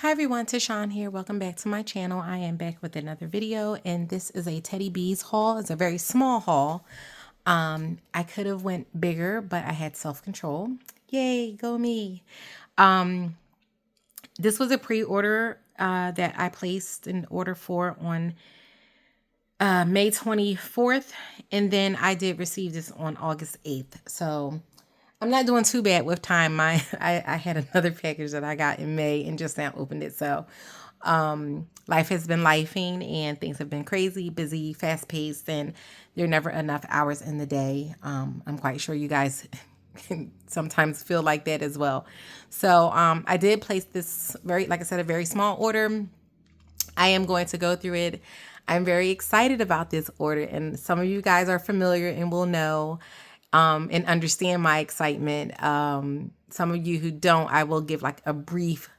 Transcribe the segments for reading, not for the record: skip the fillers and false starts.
Hi everyone, Tashawn here. Welcome back to my channel. I am back with another video, and this is a Teddy Bees haul. It's a very small haul. I could have went bigger, but I had self-control. Yay, go me. This was a pre-order that I placed an order for on May 24th, and then I did receive this on August 8th. So I'm not doing too bad with time. I had another package that I got in May and just now opened it. So life has been lifing and things have been crazy, busy, fast paced, and there are never enough hours in the day. I'm quite sure you guys can sometimes feel like that as well. So I did place this like I said, a very small order. I am going to go through it. I'm very excited about this order, and some of you guys are familiar and will know and understand my excitement. Some of you who don't, I will give like a brief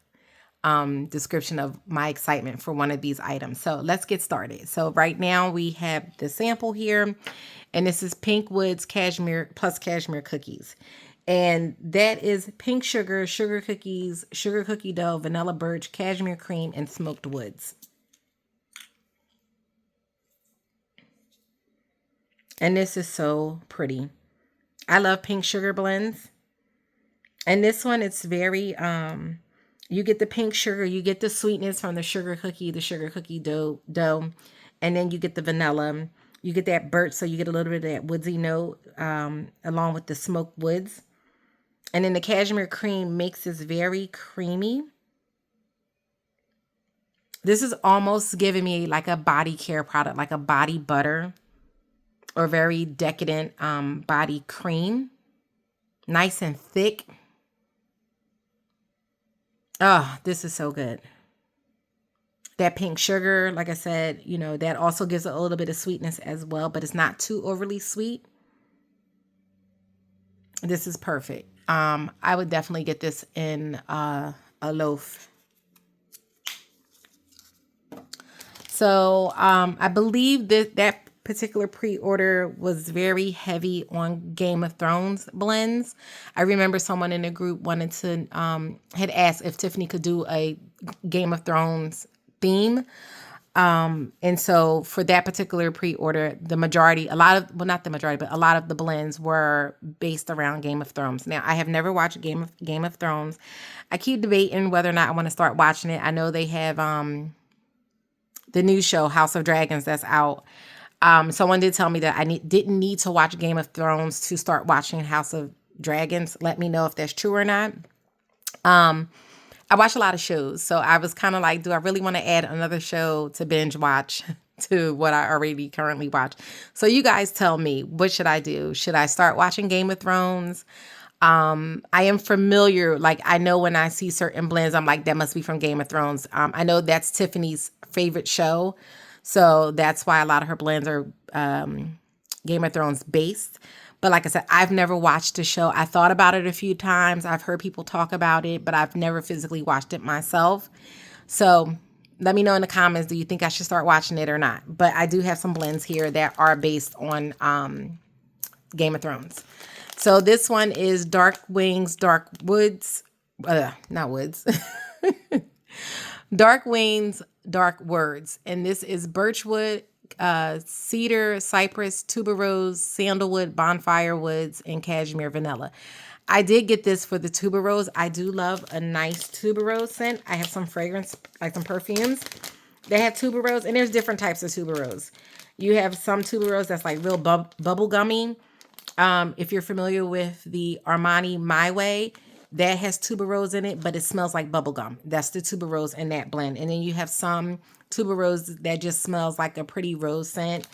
description of my excitement for one of these items. So let's get started. So right now we have the sample here, and this is Pink Woods Cashmere plus Cashmere Cookies. And that is pink sugar, sugar cookies, sugar cookie dough, vanilla birch, cashmere cream, and smoked woods. And this is so pretty. I love pink sugar blends. And this one, it's very, you get the pink sugar, you get the sweetness from the sugar cookie dough, and then you get the vanilla. You get that birch, so you get a little bit of that woodsy note, along with the smoked woods. And then the cashmere cream makes this very creamy. This is almost giving me like a body care product, like a body butter or very decadent body cream. Nice and thick. Oh, this is so good. That pink sugar, like I said, you know, that also gives a little bit of sweetness as well, but it's not too overly sweet. This is perfect. I would definitely get this in a loaf. So I believe that particular pre-order was very heavy on Game of Thrones blends. I remember someone in the group wanted to had asked if Tiffany could do a Game of Thrones theme. And so for that particular pre-order, the majority, well, not the majority, but a lot of the blends were based around Game of Thrones. Now, I have never watched Game of Thrones. I keep debating whether or not I want to start watching it. I know they have the new show House of Dragons that's out. Someone did tell me that I didn't need to watch Game of Thrones to start watching House of Dragons. Let me know if that's true or not. I watch a lot of shows, so I was kind of like, do I really want to add another show to binge watch to what I already currently watch? So you guys tell me, what should I do? Should I start watching Game of Thrones? I am familiar, like I know when I see certain blends, I'm like, that must be from Game of Thrones. I know that's Tiffany's favorite show, so that's why a lot of her blends are Game of Thrones based. But like I said, I've never watched the show. I thought about it a few times. I've heard people talk about it, but I've never physically watched it myself. So let me know in the comments, do you think I should start watching it or not? But I do have some blends here that are based on Game of Thrones. So this one is Dark Wings, Dark Woods, not Woods. Dark Wings, Dark Words. And this is birchwood, cedar, cypress, tuberose, sandalwood, bonfire woods, and cashmere vanilla. I did get this for the tuberose. I do love a nice tuberose scent. I have some fragrance, like some perfumes that have tuberose, and there's different types of tuberose. You have some tuberose that's like real bubble gummy. If you're familiar with the Armani My Way, that has tuberose in it, but it smells like bubblegum. That's the tuberose in that blend. And then you have some tuberose that just smells like a pretty rose scent,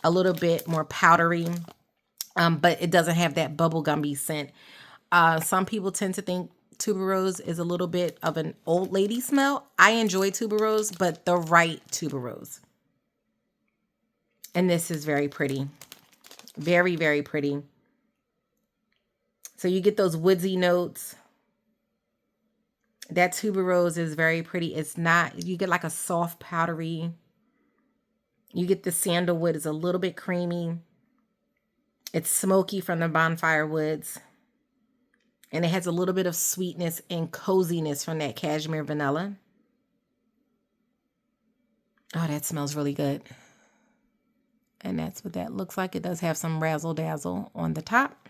a little bit more powdery, but it doesn't have that bubblegummy scent. Some people tend to think tuberose is a little bit of an old lady smell. I enjoy tuberose, but the right tuberose. And this is very pretty. Very, very pretty. So you get those woodsy notes. That tuberose is very pretty. It's not, you get like a soft powdery. You get the sandalwood is a little bit creamy. It's smoky from the bonfire woods. And it has a little bit of sweetness and coziness from that cashmere vanilla. Oh, that smells really good. And that's what that looks like. It does have some razzle dazzle on the top.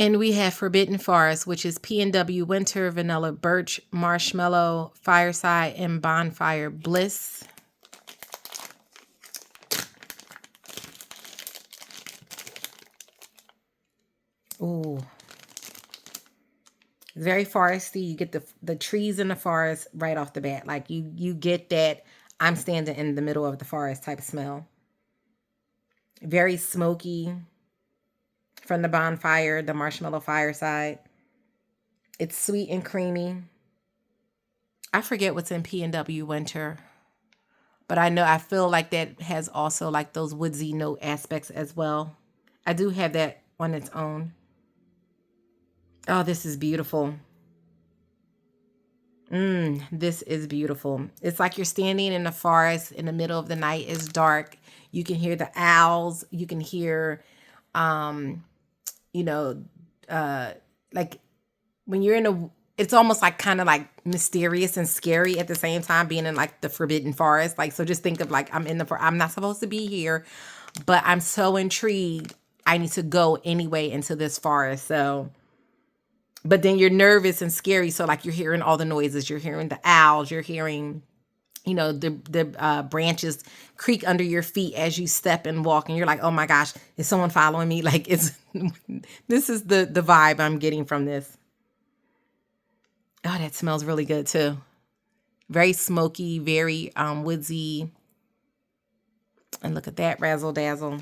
And we have Forbidden Forest, which is P&W Winter, Vanilla Birch, Marshmallow, Fireside, and Bonfire Bliss. Ooh. It's very foresty. You get the trees in the forest right off the bat. Like you get that I'm standing in the middle of the forest type of smell. Very smoky from the bonfire, the marshmallow fireside. It's sweet and creamy. I forget what's in P&W Winter, but I feel like that has also like those woodsy note aspects as well. I do have that on its own. Oh, this is beautiful. This is beautiful. It's like you're standing in the forest in the middle of the night. It's dark. You can hear the owls. You can hear, um, you know, like when you're in a, it's almost like kind of like mysterious and scary at the same time being in like the forbidden forest. Like, so just think of like, I'm not supposed to be here, but I'm so intrigued. I need to go anyway into this forest. So, but then you're nervous and scary. So like you're hearing all the noises, you're hearing the owls, you're hearing, the branches creak under your feet as you step and walk. And you're like, oh my gosh, is someone following me? Like this is the vibe I'm getting from this. Oh, that smells really good too. Very smoky, very woodsy. And look at that razzle dazzle.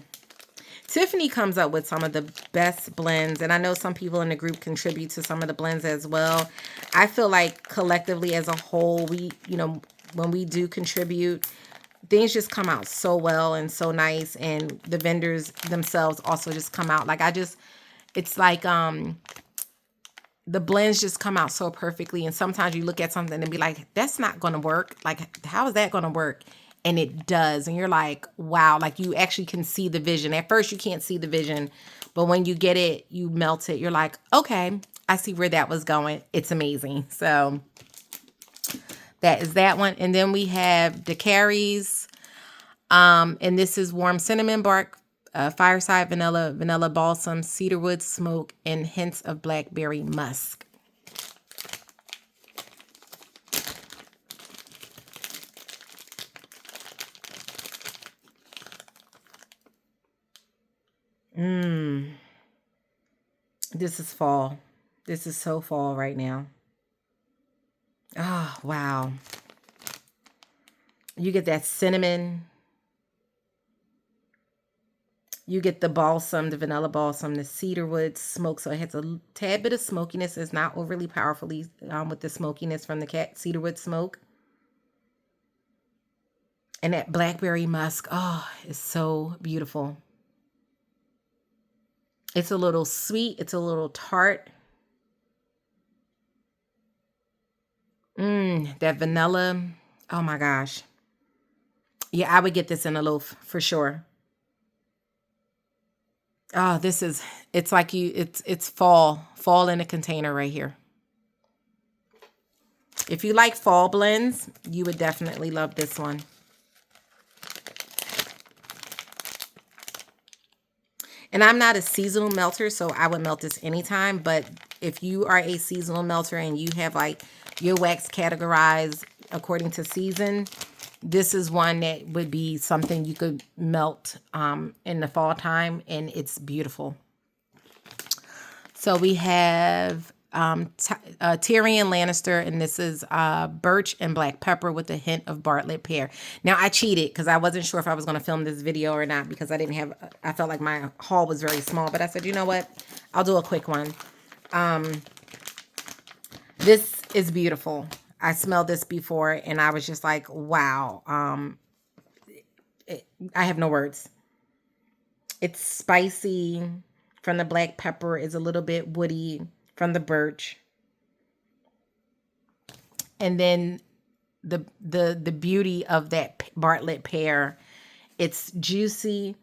Tiffany comes up with some of the best blends, and I know some people in the group contribute to some of the blends as well. I feel like collectively as a whole, when we do contribute, things just come out so well and so nice, and the vendors themselves also just come out like it's like the blends just come out so perfectly. And sometimes you look at something and be like, that's not going to work. Like, how is that going to work? And it does. And you're like, wow, like you actually can see the vision. At first you can't see the vision, but when you get it, you melt it. You're like, okay, I see where that was going. It's amazing. So that is that one. And then we have Daiquiris. And this is warm cinnamon bark, fireside vanilla balsam, cedarwood smoke, and hints of blackberry musk. This is fall. This is so fall right now. Oh, wow. You get that cinnamon. You get the balsam, the vanilla balsam, the cedarwood smoke. So it has a tad bit of smokiness. It's not overly powerfully with the smokiness from the cedarwood smoke. And that blackberry musk. Oh, it's so beautiful. It's a little sweet. It's a little tart. That vanilla. Oh my gosh. Yeah, I would get this in a loaf for sure. Oh, it's like it's fall in a container right here. If you like fall blends, you would definitely love this one. And I'm not a seasonal melter, so I would melt this anytime. But if you are a seasonal melter and you have like your wax categorized according to season, this is one that would be something you could melt in the fall time, and it's beautiful. So we have Tyrion Lannister, and this is birch and black pepper with a hint of Bartlett pear. Now, I cheated because I wasn't sure if I was going to film this video or not because I felt like my haul was very small. But I said, you know what? I'll do a quick one. This is beautiful. I smelled this before, and I was just like, wow. I have no words. It's spicy from the black pepper. Is a little bit woody from the birch. And then the beauty of that Bartlett pear. It's juicy,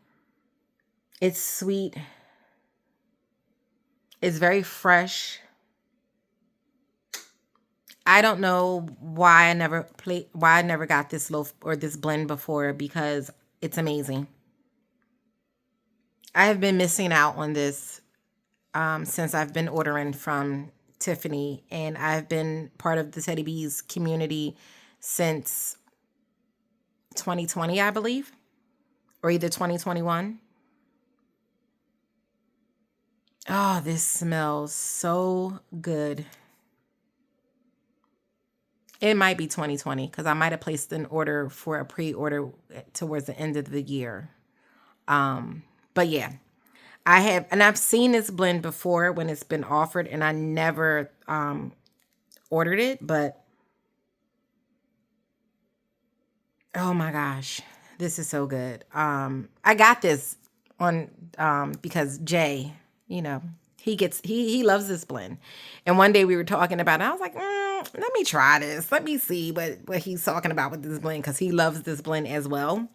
it's sweet, it's very fresh. I don't know why I never got this loaf or this blend before, because it's amazing. I have been missing out on this since I've been ordering from Tiffany, and I've been part of the Teddy Bees community since 2020, I believe, or either 2021. Oh, this smells so good. It might be 2020 because I might have placed an order for a pre-order towards the end of the year. But yeah, I have, and I've seen this blend before when it's been offered, and I never ordered it. But oh my gosh, this is so good. I got this on because Jay, you know, he loves this blend, and one day we were talking about it. I was like, let me try this. Let me see what he's talking about with this blend, because he loves this blend as well.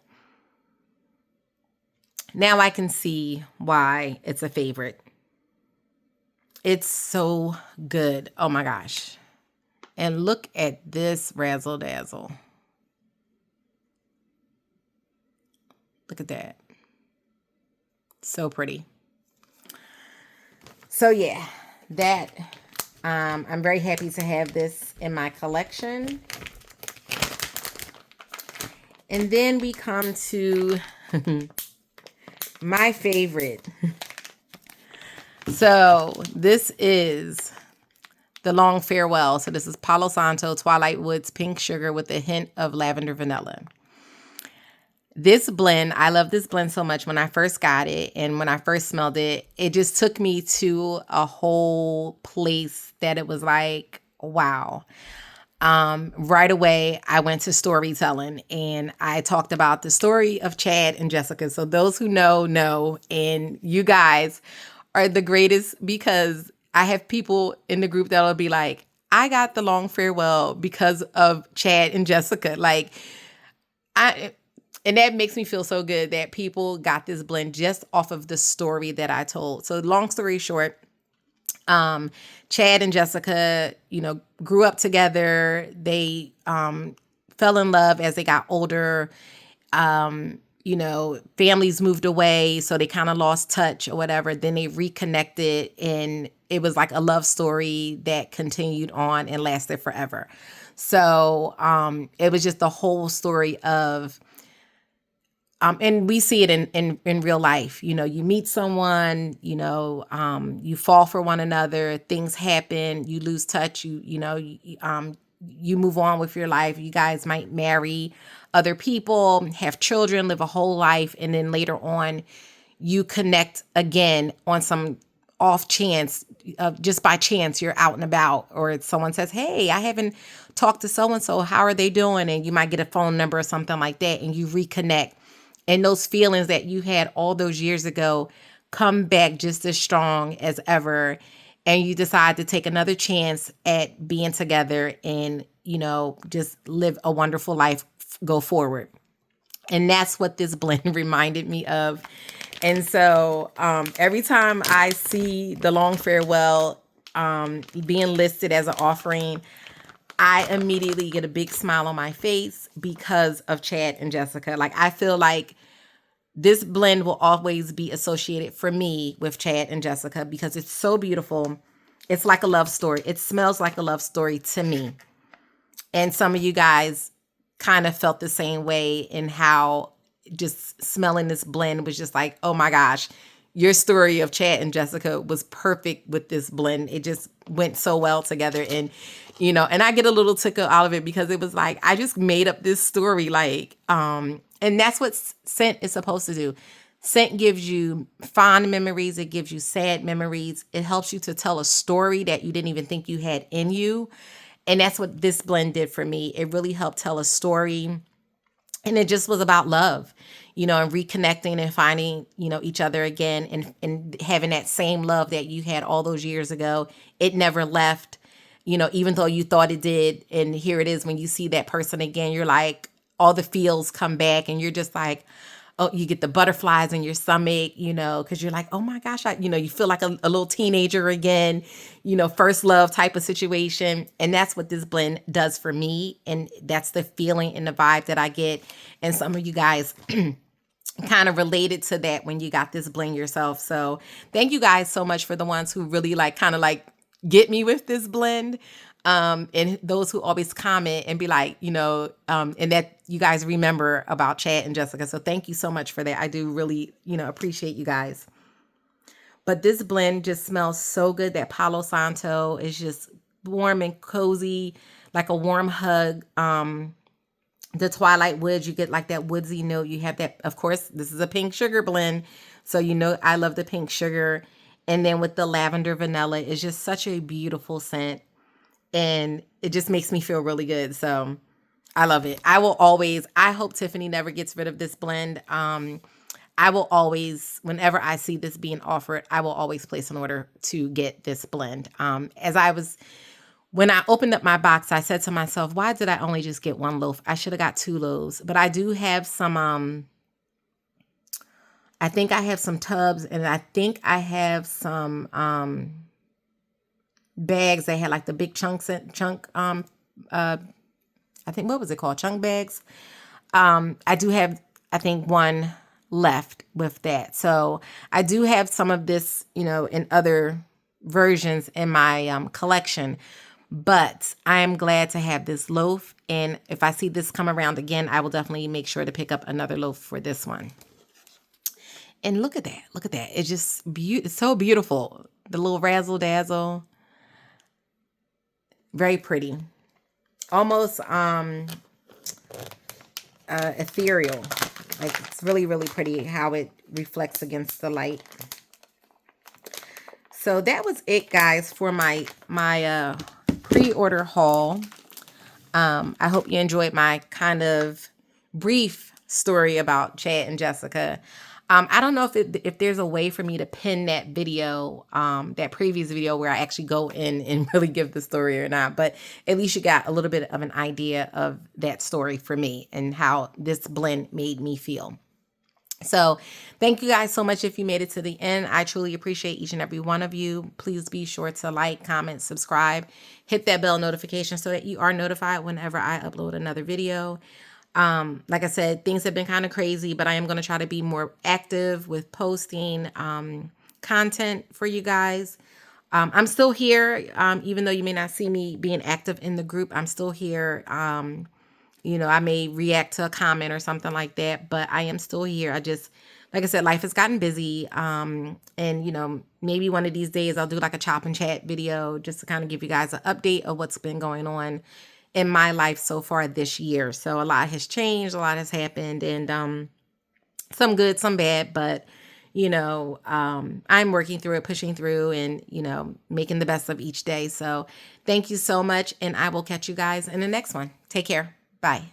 Now I can see why it's a favorite. It's so good. Oh my gosh. And look at this razzle dazzle. Look at that. So pretty. So yeah, that I'm very happy to have this in my collection. And then we come to my favorite. So this is the Long Farewell. So this is Palo Santo Twilight Woods Pink Sugar with a hint of lavender vanilla. This blend, I love this blend so much. When I first got it and when I first smelled it, it just took me to a whole place that it was like, wow. Right away, I went to storytelling, and I talked about the story of Chad and Jessica. So those who know, and you guys are the greatest, because I have people in the group that'll be like, I got the Long Farewell because of Chad and Jessica. Like, and that makes me feel so good that people got this blend just off of the story that I told. So long story short, Chad and Jessica, grew up together. They fell in love as they got older. Families moved away, so they kind of lost touch or whatever. Then they reconnected, and it was like a love story that continued on and lasted forever. So it was just the whole story of, and we see it in real life. You meet someone, you fall for one another, things happen, you lose touch, you move on with your life. You guys might marry other people, have children, live a whole life, and then later on you connect again on some off chance, just by chance you're out and about, or someone says, hey, I haven't talked to so-and-so, how are they doing? And you might get a phone number or something like that, and you reconnect. And those feelings that you had all those years ago come back just as strong as ever. And you decide to take another chance at being together and, just live a wonderful life, go forward. And that's what this blend reminded me of. And so every time I see the Long Farewell being listed as an offering, I immediately get a big smile on my face because of Chad and Jessica. Like, I feel like this blend will always be associated for me with Chad and Jessica because it's so beautiful. It's like a love story. It smells like a love story to me. And some of you guys kind of felt the same way, in how just smelling this blend was just like, oh my gosh, your story of Chad and Jessica was perfect with this blend. It just went so well together. And, and I get a little tickle out of it because it was like, I just made up this story. Like, and that's what scent is supposed to do. Scent gives you fond memories. It gives you sad memories. It helps you to tell a story that you didn't even think you had in you. And that's what this blend did for me. It really helped tell a story. And it just was about love, and reconnecting and finding, each other again, and having that same love that you had all those years ago. It never left. even though you thought it did. And here it is, when you see that person again, you're like, all the feels come back and you're just like, oh, you get the butterflies in your stomach, because you're like, oh my gosh, you feel like a little teenager again, first love type of situation. And that's what this blend does for me. And that's the feeling and the vibe that I get. And some of you guys kind of related to that when you got this blend yourself. So thank you guys so much for the ones who really kind of get me with this blend. And those who always comment and be like, and that you guys remember about Chad and Jessica. So thank you so much for that. I do really, appreciate you guys. But this blend just smells so good. That Palo Santo is just warm and cozy, like a warm hug. The Twilight Woods, you get like that woodsy note. You have that, of course, this is a pink sugar blend. So, I love the pink sugar. And then with the lavender vanilla, it's just such a beautiful scent. And it just makes me feel really good. So I love it. I hope Tiffany never gets rid of this blend. I will always, whenever I see this being offered, I will always place an order to get this blend. When I opened up my box, I said to myself, why did I only just get one loaf? I should have got 2 loaves. But I do have some, I think I have some tubs, and I think I have some bags that had like the big I think, what was it called? Chunk bags. I do have, I think, one left with that. So I do have some of this, in other versions in my collection. But I am glad to have this loaf. And if I see this come around again, I will definitely make sure to pick up another loaf for this one. And look at that. Look at that. It's just it's so beautiful. The little razzle dazzle. Very pretty. Almost ethereal. Like, it's really, really pretty how it reflects against the light. So that was it, guys, for my pre-order haul. I hope you enjoyed my kind of brief story about Chad and Jessica. I don't know if there's a way for me to pin that video, that previous video where I actually go in and really give the story or not, but at least you got a little bit of an idea of that story for me and how this blend made me feel. So thank you guys so much if you made it to the end. I truly appreciate each and every one of you. Please be sure to like, comment, subscribe, hit that bell notification so that you are notified whenever I upload another video. Like I said, things have been kind of crazy, but I am going to try to be more active with posting content for you guys. I'm still here, even though you may not see me being active in the group. I'm still here. I may react to a comment or something like that, but I am still here. Like I said, life has gotten busy. And, maybe one of these days I'll do like a chop and chat video just to kind of give you guys an update of what's been going on in my life so far this year. So a lot has changed, a lot has happened, and some good, some bad, but I'm working through it, pushing through, and making the best of each day. So thank you so much, and I will catch you guys in the next one. Take care. Bye.